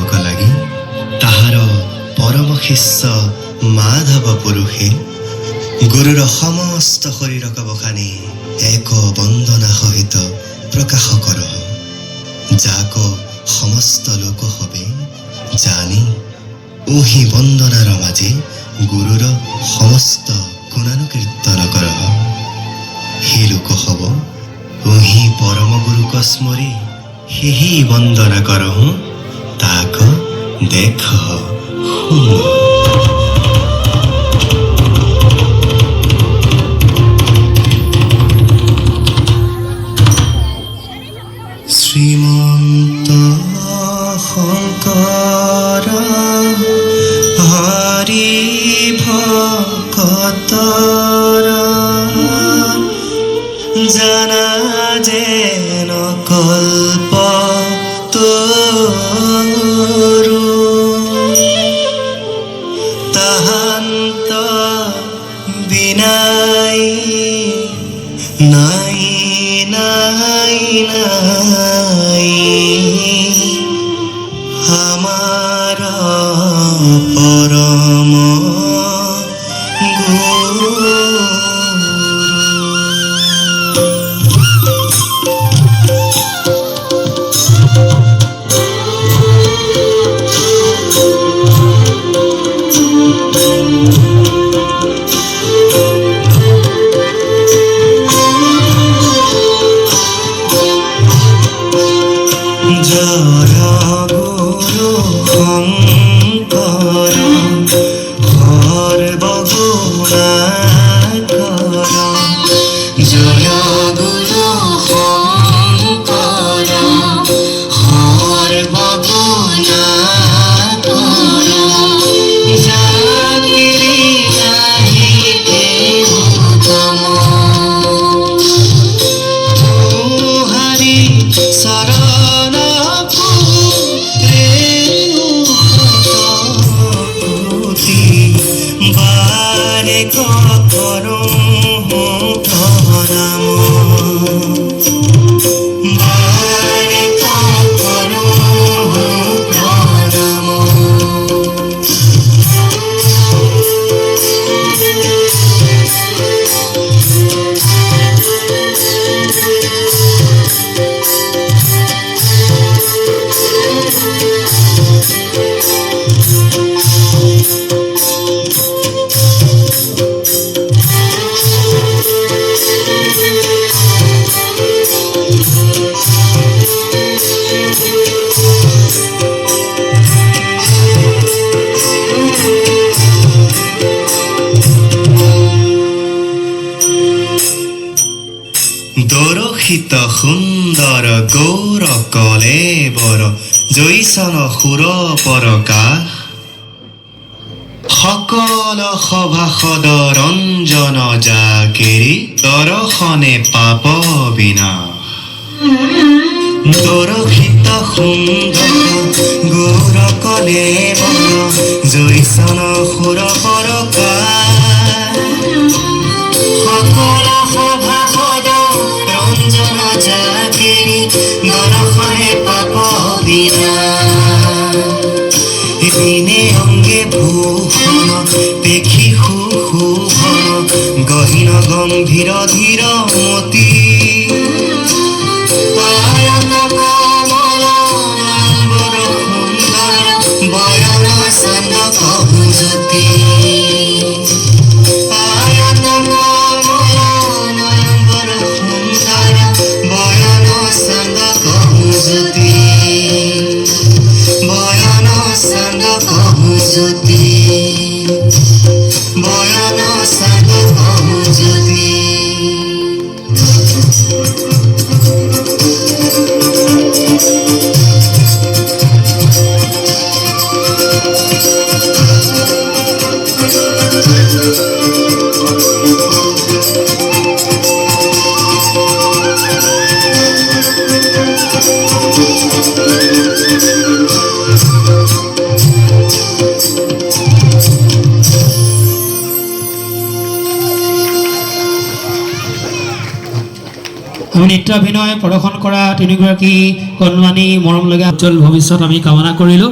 सेवक लगी ताहार परम शिष्य माधव पुरुषे गुरुर समस्त शरीरक बखानी एक वंदना सहित प्रकाश कर जाक समस्त लोक हबे जानी ओही वंदनार माजे गुरुर समस्त गुणानुकीर्तन कर हे लोक हब ओही परम गुरुक स्मरी हेही वंदना करहु ताक देख हुन श्रीमंत शंकर हरि भक्तर जाना जेन कल्प तोरु ताहान्त बिनाई नाई नाई नाई हमारा परम गुरु जय गुरु शंकर सर्वगुणाकर जय गुरु शंकर सर्वगुणाकर जातिरि नाहि देवतम हरि शरण बारे करो धराम बारे करो धराम দরশিত সুন্দর গৌর কলেবৰ জৈসন সুৰ পৰকাশ সকল সভাসদ ৰঞ্জন জাকেৰি দৰ্শনে পাপ বিনাশ দরশিত সুন্দর গৌর কলেবৰ জৈসন সুৰ পৰকাশ সকল সভাসদ রঞ্জন জাকেরি দর্শনে পাপ বিনাশ দিনে অঙ্গে ভূষণ দেখি সুশোভন গহীন গম্ভীর ধীর মতি পায়ন কমল নম্বর সুন্দর বয়ন চন্দ কহু জ্যোতি বয়ন সাগ কহু জ্যোতি আমি নৃত্যাভিনয় প্ৰদৰ্শন কৰা তিনিগৰাকী কণমানি মৰমলগা উজ্জ্বল ভৱিষ্যত আমি কামনা কৰিলোঁ।